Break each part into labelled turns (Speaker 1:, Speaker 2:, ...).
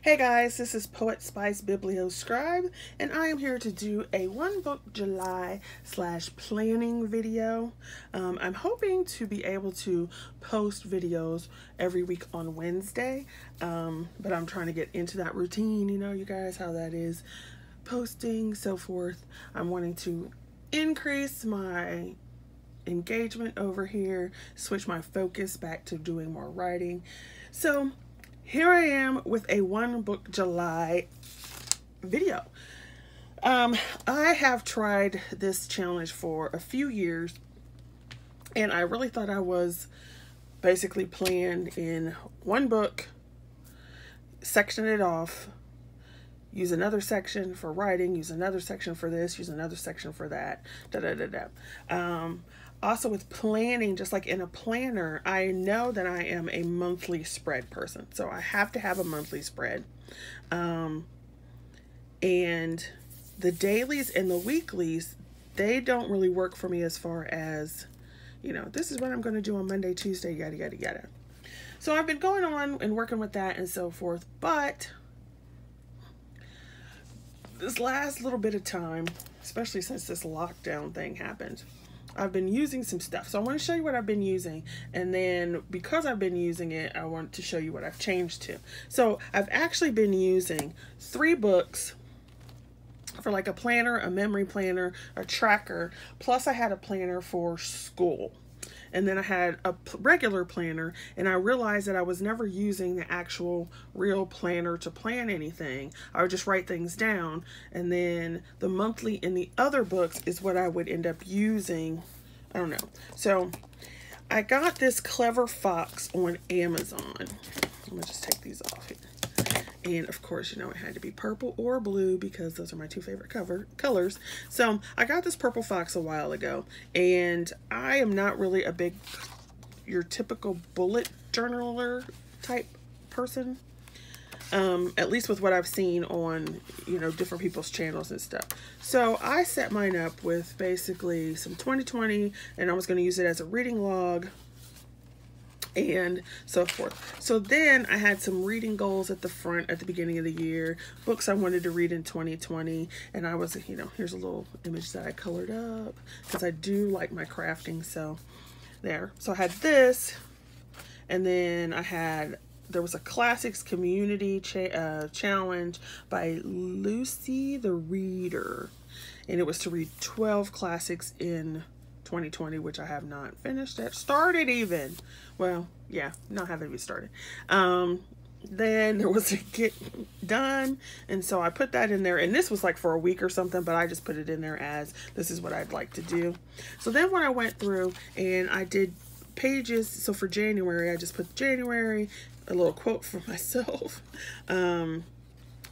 Speaker 1: Hey guys, this is Poet Spice Biblio Scribe, and I am here to do a One Book July / planning video. I'm hoping to be able to post videos every week on Wednesday, but I'm trying to get into that routine, you guys, how that is, posting, so forth. I'm wanting to increase my engagement over here, switch my focus back to doing more writing. So here I am with a One Book July video. I have tried this challenge for a few years, and I really thought I was basically planned in one book, section it off, use another section for writing, use another section for this, use another section for that, Also with planning, just like in a planner, I know that I am a monthly spread person. So I have to have a monthly spread. And the dailies and the weeklies, they don't really work for me as far as, this is what I'm going to do on Monday, Tuesday, yada, yada, yada. So I've been going on and working with that and so forth. But this last little bit of time, especially since this lockdown thing happened, I've been using some stuff. So I want to show you what I've been using. And then because I've been using it, I want to show you what I've changed to. So I've actually been using 3 books for like a planner, a memory planner, a tracker. Plus I had a planner for school. And then I had a regular planner, and I realized that I was never using the actual real planner to plan anything. I would just write things down, and then the monthly in the other books is what I would end up using. I don't know. So I got this Clever Fox on Amazon. I'm gonna just take these off here. And of course, it had to be purple or blue because those are my 2 favorite colors. So I got this Purple Fox a while ago, and I am not really a big, your typical bullet journaler type person. At least with what I've seen on, different people's channels and stuff. So I set mine up with basically some 2020, and I was going to use it as a reading log and so forth. So then I had some reading goals at the front at the beginning of the year, books I wanted to read in 2020, and I was, here's a little image that I colored up because I do like my crafting. So there. So I had this, and then there was a classics community challenge by Lucy the Reader, and it was to read 12 classics in 2020, which I have not finished started even. Well, yeah, not haven't even started. Then there was a get done, and so I put that in there, and this was like for a week or something, but I just put it in there as this is what I'd like to do. So then when I went through and I did pages, so for January, I just put January, a little quote for myself, a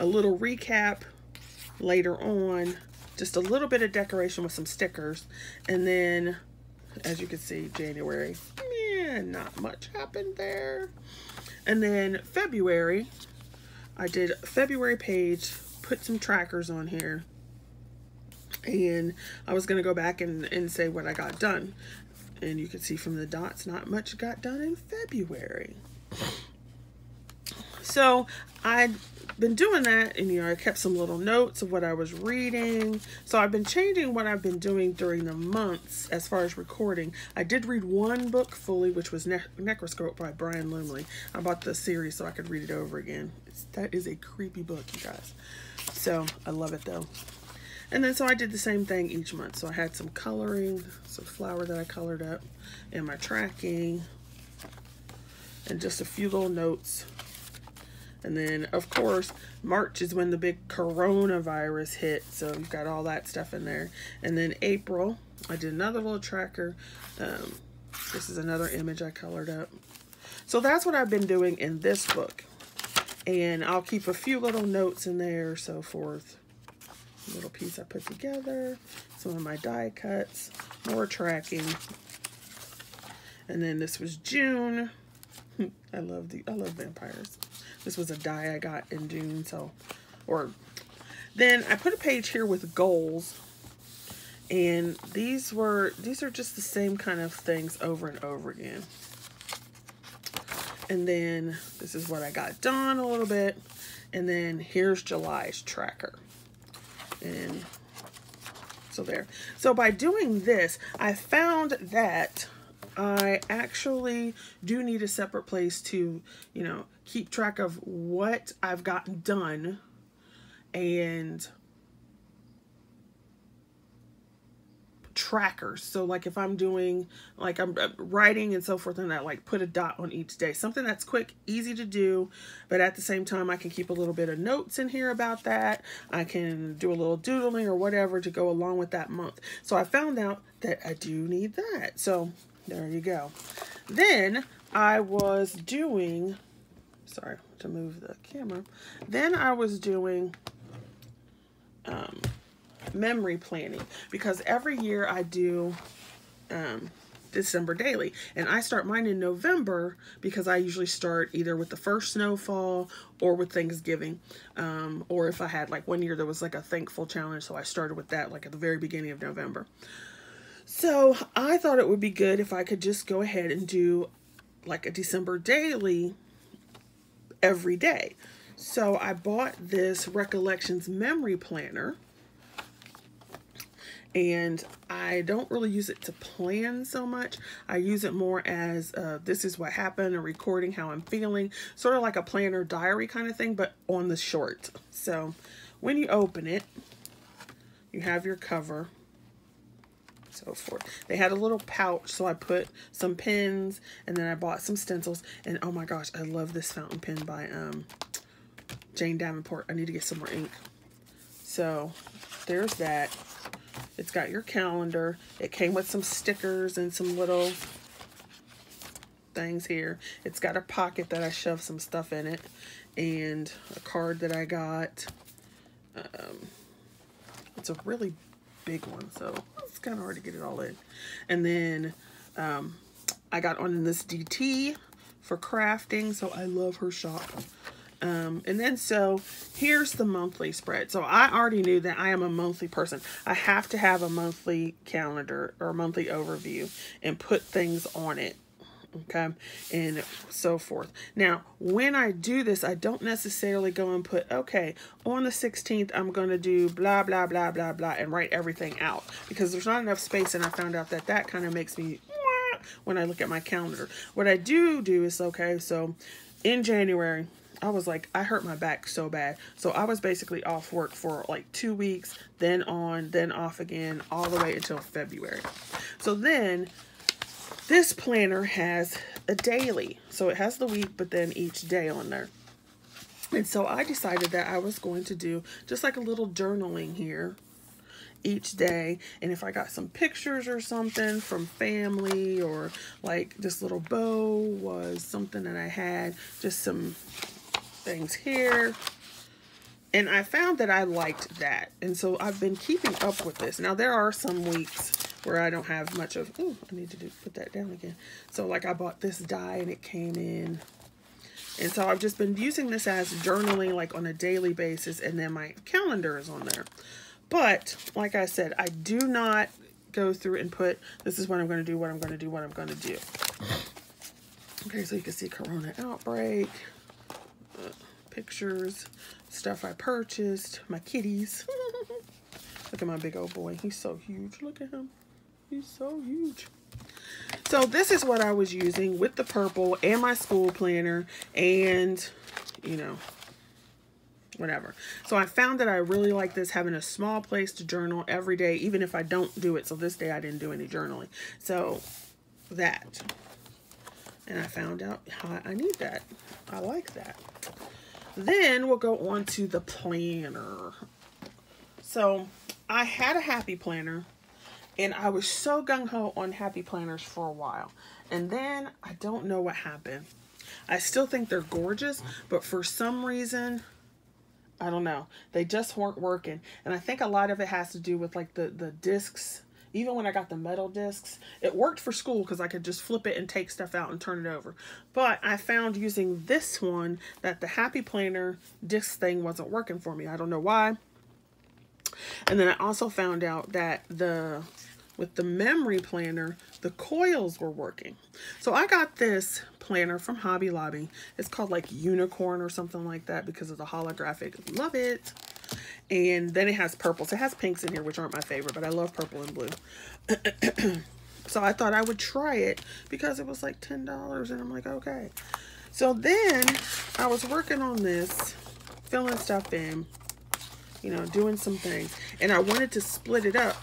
Speaker 1: little recap later on, just a little bit of decoration with some stickers, and then as you can see, January, not much happened there. And then February, I did a February page, put some trackers on here, and I was going to go back and say what I got done. And you can see from the dots, not much got done in February. So I'd been doing that, and I kept some little notes of what I was reading. So I've been changing what I've been doing during the months as far as recording. I did read one book fully, which was Necroscope by Brian Lumley. I bought the series so I could read it over again. That is a creepy book, you guys. So I love it though. And then so I did the same thing each month. So I had some coloring, some flower that I colored up, and my tracking, and just a few little notes. And then, of course, March is when the big coronavirus hit. So you've got all that stuff in there. And then April, I did another little tracker. This is another image I colored up. So that's what I've been doing in this book. And I'll keep a few little notes in there, so forth. A little piece I put together. Some of my die cuts. More tracking. And then this was June. I love vampires. This was a die I got in June, then I put a page here with goals, and these are just the same kind of things over and over again. And then this is what I got done a little bit. And then here's July's tracker. And so there. So by doing this, I found that I actually do need a separate place to, you know, keep track of what I've gotten done and trackers. So like if I'm doing, like I'm writing and so forth, and I like put a dot on each day, something that's quick, easy to do, but at the same time I can keep a little bit of notes in here about that. I can do a little doodling or whatever to go along with that month. So I found out that I do need that. So there you go. Then I was doing, sorry to move the camera. Then I was doing memory planning, because every year I do December daily, and I start mine in November because I usually start either with the first snowfall or with Thanksgiving, or if I had, like one year there was like a thankful challenge, so I started with that like at the very beginning of November. So I thought it would be good if I could just go ahead and do like a December daily every day. So I bought this Recollections memory planner, and I don't really use it to plan so much. I use it more as this is what happened, a recording how I'm feeling, sort of like a planner diary kind of thing, but on the short. So when you open it, you have your cover, so forth. They had a little pouch, so I put some pens, and then I bought some stencils, and oh my gosh, I love this fountain pen by Jane Davenport. I need to get some more ink. So there's that. It's got your calendar. It came with some stickers and some little things here. It's got a pocket that I shoved some stuff in it, and a card that I got. It's a really big one, so it's kind of hard to get it all in. And then I got on this DT for crafting, so I love her shop. And then so here's the monthly spread. So I already knew that I am a monthly person. I have to have a monthly calendar or monthly overview and put things on it. Okay, and so forth. Now, when I do this, I don't necessarily go and put, okay, on the 16th, I'm going to do blah, blah, blah, blah, blah, and write everything out, because there's not enough space, and I found out that that kind of makes me when I look at my calendar. What I do is, okay, so in January, I was like, I hurt my back so bad. So I was basically off work for like 2 weeks, then on, then off again, all the way until February. So then this planner has a daily. So it has the week, but then each day on there. And so I decided that I was going to do just like a little journaling here each day. And if I got some pictures or something from family, or like this little bow was something that I had, just some things here. And I found that I liked that. And so I've been keeping up with this. Now there are some weeks where I don't have much of, oh, I need to put that down again. So like I bought this die and it came in. And so I've just been using this as journaling, like on a daily basis. And then my calendar is on there. But like I said, I do not go through and put, this is what I'm going to do, what I'm going to do, what I'm going to do. Okay, so you can see Corona outbreak, pictures, stuff I purchased, my kitties. Look at my big old boy. He's so huge. Look at him. He's so huge. So this is what I was using with the purple and my school planner and, you know, whatever. So I found that I really like this, having a small place to journal every day, even if I don't do it. So this day I didn't do any journaling. So that. And I found out how I need that. I like that. Then we'll go on to the planner. So I had a happy planner, and I was so gung-ho on happy planners for a while. And then I don't know what happened. I still think they're gorgeous, but for some reason, I don't know, they just weren't working. And I think a lot of it has to do with like the discs. Even when I got the metal discs, it worked for school because I could just flip it and take stuff out and turn it over. But I found using this one that the happy planner disc thing wasn't working for me. I don't know why. And then I also found out that the with the memory planner, the coils were working. So I got this planner from Hobby Lobby. It's called like Unicorn or something like that because of the holographic. Love it. And then it has purples. It has pinks in here, which aren't my favorite, but I love purple and blue. So I thought I would try it because it was like $10, and I'm like, okay. So then I was working on this, filling stuff in, you know, doing some things, and I wanted to split it up.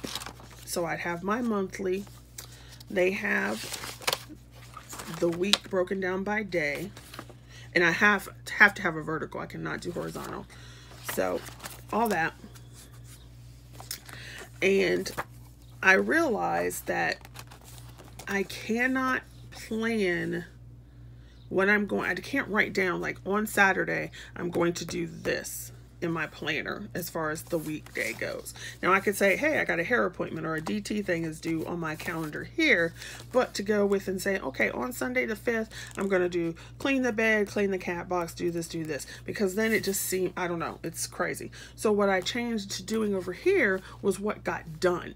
Speaker 1: So I'd have my monthly. They have the week broken down by day, and I have to have a vertical. I cannot do horizontal. So all that. And I realized that I cannot plan what I'm going, I can't write down like on Saturday, I'm going to do this in my planner as far as the weekday goes. Now I could say, hey, I got a hair appointment or a DT thing is due on my calendar here, but to go with and say, okay, on Sunday the 5th, I'm going to do clean the bed, clean the cat box, do this, because then it just seemed, I don't know, it's crazy. So what I changed to doing over here was what got done.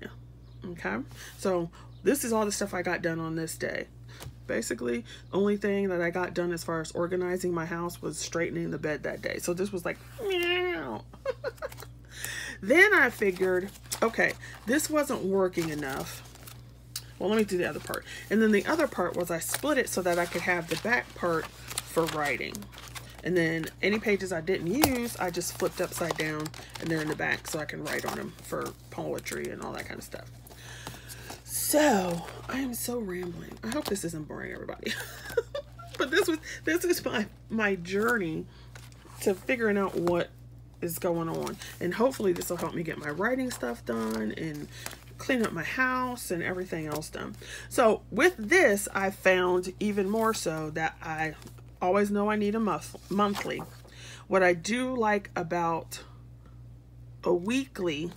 Speaker 1: Okay. So this is all the stuff I got done on this day. Basically, only thing that I got done as far as organizing my house was straightening the bed that day. So this was like, meow. Then I figured, okay, this wasn't working enough. Well, let me do the other part. And then the other part was I split it so that I could have the back part for writing. And then any pages I didn't use, I just flipped upside down and they're in the back so I can write on them for poetry and all that kind of stuff. So I am so rambling. I hope this isn't boring, everybody. But this is my journey to figuring out what is going on, and hopefully this will help me get my writing stuff done and clean up my house and everything else done. So with this, I found even more so that I always know I need a monthly. What I do like about a weekly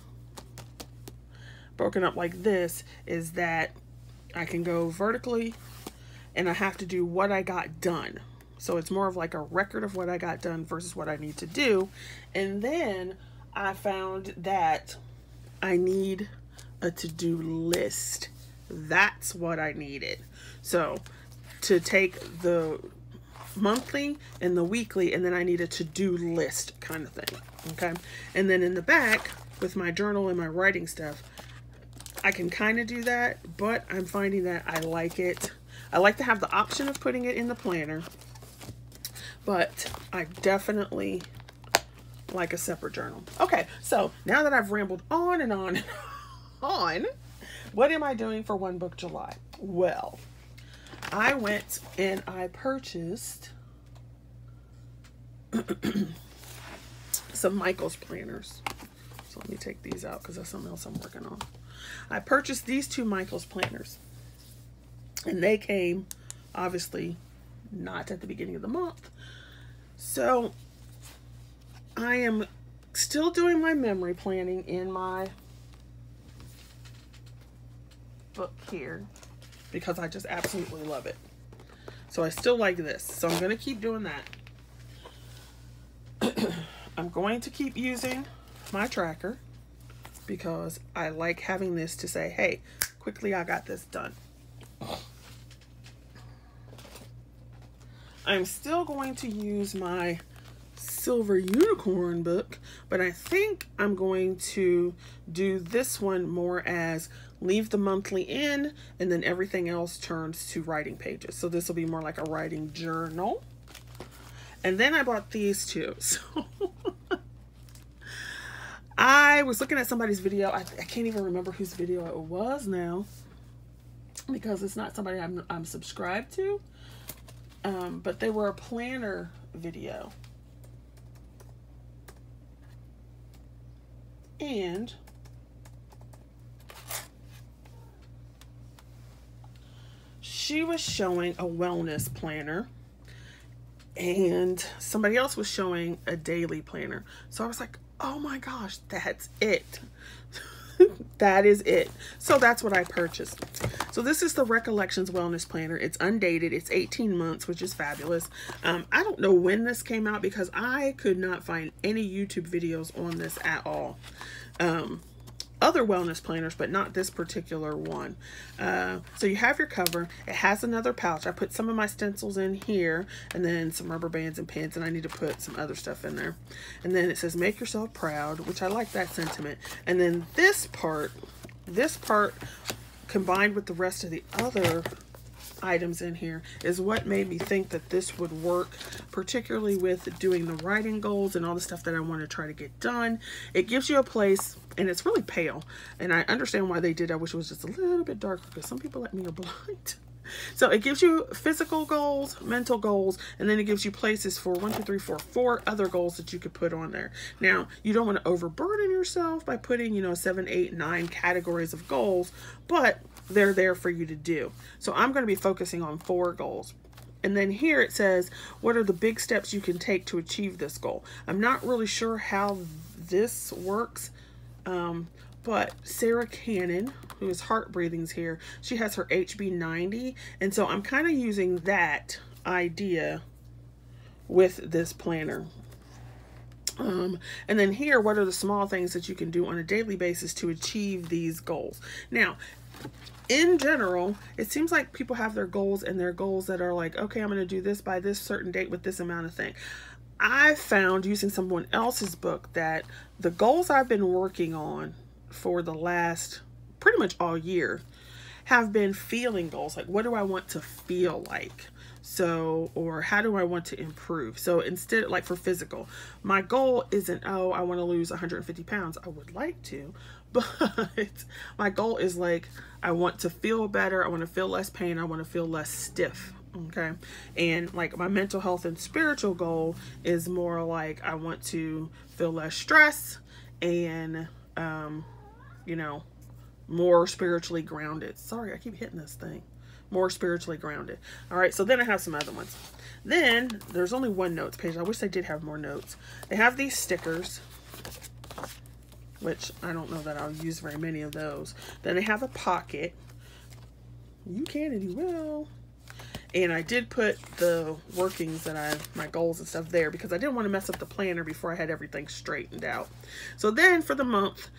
Speaker 1: broken up like this is that I can go vertically and I have to do what I got done. So it's more of like a record of what I got done versus what I need to do. And then I found that I need a to-do list. That's what I needed. So to take the monthly and the weekly, and then I need a to-do list kind of thing. Okay. And then in the back with my journal and my writing stuff, I can kind of do that, but I'm finding that I like it. I like to have the option of putting it in the planner, but I definitely like a separate journal. Okay, so now that I've rambled on and on and on, what am I doing for One Book July? Well, I went and I purchased some Michael's planners. So let me take these out because that's something else I'm working on. I purchased these two Michael's planners, and they came obviously not at the beginning of the month. So I am still doing my memory planning in my book here because I just absolutely love it. So I still like this. So I'm going to keep doing that. I'm going to keep using my tracker because I like having this to say, hey, quickly, I got this done. I'm still going to use my Silver Unicorn book, but I think I'm going to do this one more as leave the monthly in, and then everything else turns to writing pages. So this will be more like a writing journal. And then I bought these two. So I was looking at somebody's video. I can't even remember whose video it was now because it's not somebody I'm subscribed to. But they were a planner video. And she was showing a wellness planner, and somebody else was showing a daily planner. So I was like, oh my gosh, that's it. That is it. So that's what I purchased. So this is the Recollections Wellness Planner. It's undated. It's 18 months, which is fabulous. I don't know when this came out because I could not find any YouTube videos on this at all. other wellness planners, but not this particular one. So you have your cover. It has another pouch. I put some of my stencils in here, and then some rubber bands and pins, and I need to put some other stuff in there. And then it says make yourself proud, which I like that sentiment. And then this part combined with the rest of the other items in here is what made me think that this would work, particularly with doing the writing goals and all the stuff that I want to try to get done. It gives you a place, and it's really pale, and I understand why they did. I wish it was just a little bit darker, because some people like me are blind. So it gives you physical goals, mental goals, and then it gives you places for 4 other goals that you could put on there. Now, you don't want to overburden yourself by putting, you know, 7, 8, 9 categories of goals, but they're there for you to do. So I'm going to be focusing on 4 goals. And then here it says, what are the big steps you can take to achieve this goal? I'm not really sure how this works, but Sarah Cannon, who is Heart Breathing's here, she has her HB90. And so I'm kind of using that idea with this planner. And then here, what are the small things that you can do on a daily basis to achieve these goals? Now, in general, it seems like people have their goals, and their goals that are like, okay, I'm going to do this by this certain date with this amount of thing. I found using someone else's book that the goals I've been working on for the last pretty much all year have been feeling goals. Like, what do I want to feel like? So, or how do I want to improve? So instead, like for physical, my goal isn't, oh, I want to lose 150 pounds. I would like to, but my goal is like, I want to feel better. I want to feel less pain. I want to feel less stiff. Okay. And like my mental health and spiritual goal is more like, I want to feel less stress and, you know, more spiritually grounded. Sorry, I keep hitting this thing. More spiritually grounded. All right, so then I have some other ones. Then there's only one notes page. I wish they did have more notes. They have these stickers, which I don't know that I'll use very many of those. Then they have a pocket. You can and you will. And I did put the workings that my goals and stuff there, because I didn't want to mess up the planner before I had everything straightened out. So then for the month,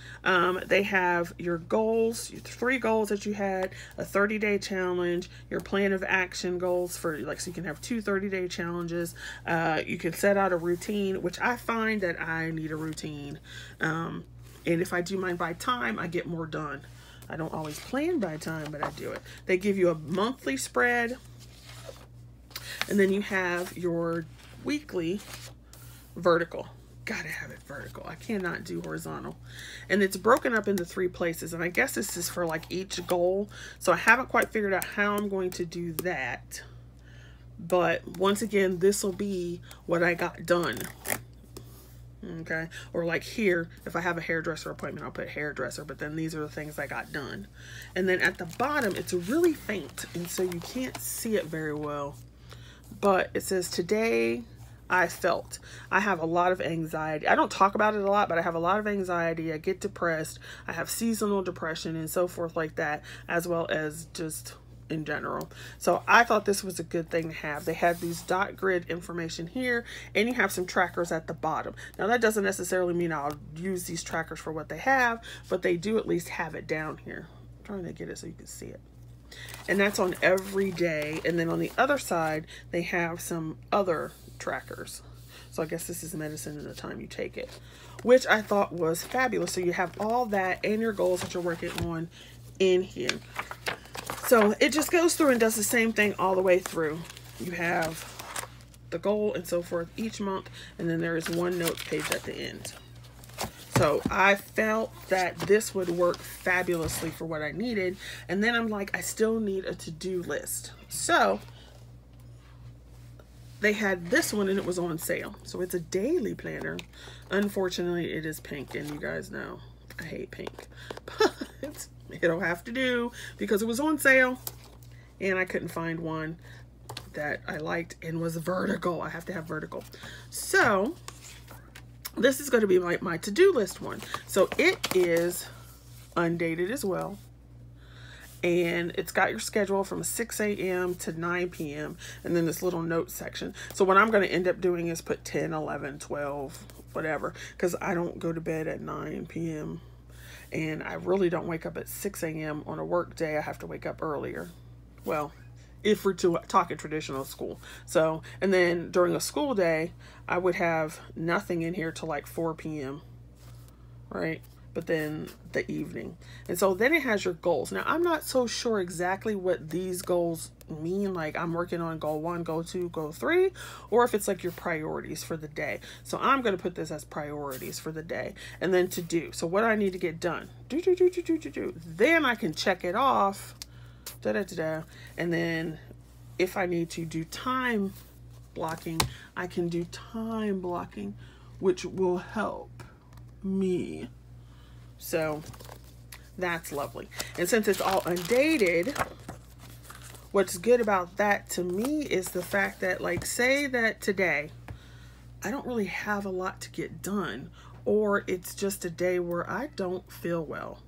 Speaker 1: they have your goals, your 3 goals that you had, a 30-day challenge, your plan of action goals for like, so you can have 2 30-day challenges. You can set out a routine, which I find that I need a routine. And if I do mine by time, I get more done. I don't always plan by time, but I do it. They give you a monthly spread. And then you have your weekly vertical. Gotta have it vertical. I cannot do horizontal. And it's broken up into 3 places. And I guess this is for like each goal. So I haven't quite figured out how I'm going to do that. But once again, this will be what I got done. Okay. Or like here, if I have a hairdresser appointment, I'll put hairdresser. But then these are the things I got done. And then at the bottom, it's really faint. And so you can't see it very well. But it says, today I felt. I have a lot of anxiety. I don't talk about it a lot, but I have a lot of anxiety. I get depressed. I have seasonal depression and so forth like that, as well as just in general. So I thought this was a good thing to have. They have these dot grid information here, and you have some trackers at the bottom. Now that doesn't necessarily mean I'll use these trackers for what they have, but they do at least have it down here. I'm trying to get it so you can see it. And that's on every day. And then on the other side, they have some other trackers. So I guess this is medicine and the time you take it, which I thought was fabulous. So you have all that and your goals that you're working on in here. So it just goes through and does the same thing all the way through. You have the goal and so forth each month. And then there is one notes page at the end. So I felt that this would work fabulously for what I needed. And then I'm like, I still need a to-do list. So they had this one and it was on sale. So it's a daily planner. Unfortunately, it is pink, and you guys know I hate pink. But it'll have to do because it was on sale and I couldn't find one that I liked and was vertical. I have to have vertical. So this is going to be my to-do list one. So it is undated as well. And it's got your schedule from 6 a.m. to 9 p.m. and then this little note section. So what I'm going to end up doing is put 10, 11, 12, whatever, because I don't go to bed at 9 p.m. and I really don't wake up at 6 a.m. on a work day. I have to wake up earlier. Well, if we're talking traditional school. So, and then during a school day, I would have nothing in here till like 4 p.m. Right? But then the evening. And so then it has your goals. Now, I'm not so sure exactly what these goals mean. Like I'm working on goal 1, goal 2, goal 3, or if it's like your priorities for the day. So I'm going to put this as priorities for the day, and then to do. So what I need to get done. Do. Then I can check it off. And then if I need to do time blocking, I can do time blocking, which will help me. So that's lovely. And since it's all undated, what's good about that to me is the fact that, like, say that today I don't really have a lot to get done, or it's just a day where I don't feel well.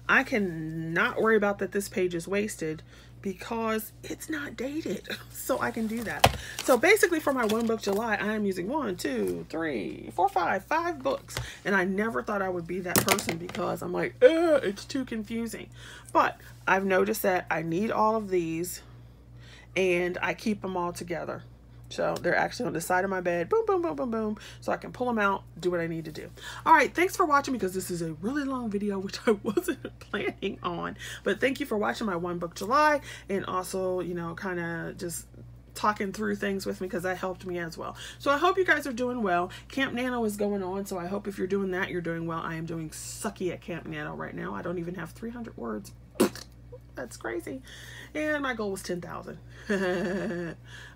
Speaker 1: I can not worry about that this page is wasted because it's not dated. So I can do that. So basically for my One Book July, I am using 5 books. And I never thought I would be that person because I'm like, it's too confusing. But I've noticed that I need all of these and I keep them all together. So they're actually on the side of my bed, boom, boom, boom, boom, boom. So I can pull them out, do what I need to do. All right, thanks for watching, because this is a really long video, which I wasn't planning on. But thank you for watching my One Book July, and also, you know, kind of just talking through things with me, because that helped me as well. So I hope you guys are doing well. Camp Nano is going on, so I hope if you're doing that, you're doing well. I am doing sucky at Camp Nano right now. I don't even have 300 words. That's crazy. And my goal was 10,000.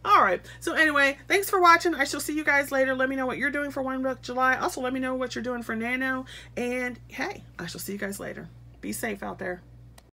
Speaker 1: All right. So anyway, thanks for watching. I shall see you guys later. Let me know what you're doing for One Book July. Also, let me know what you're doing for Nano. And hey, I shall see you guys later. Be safe out there.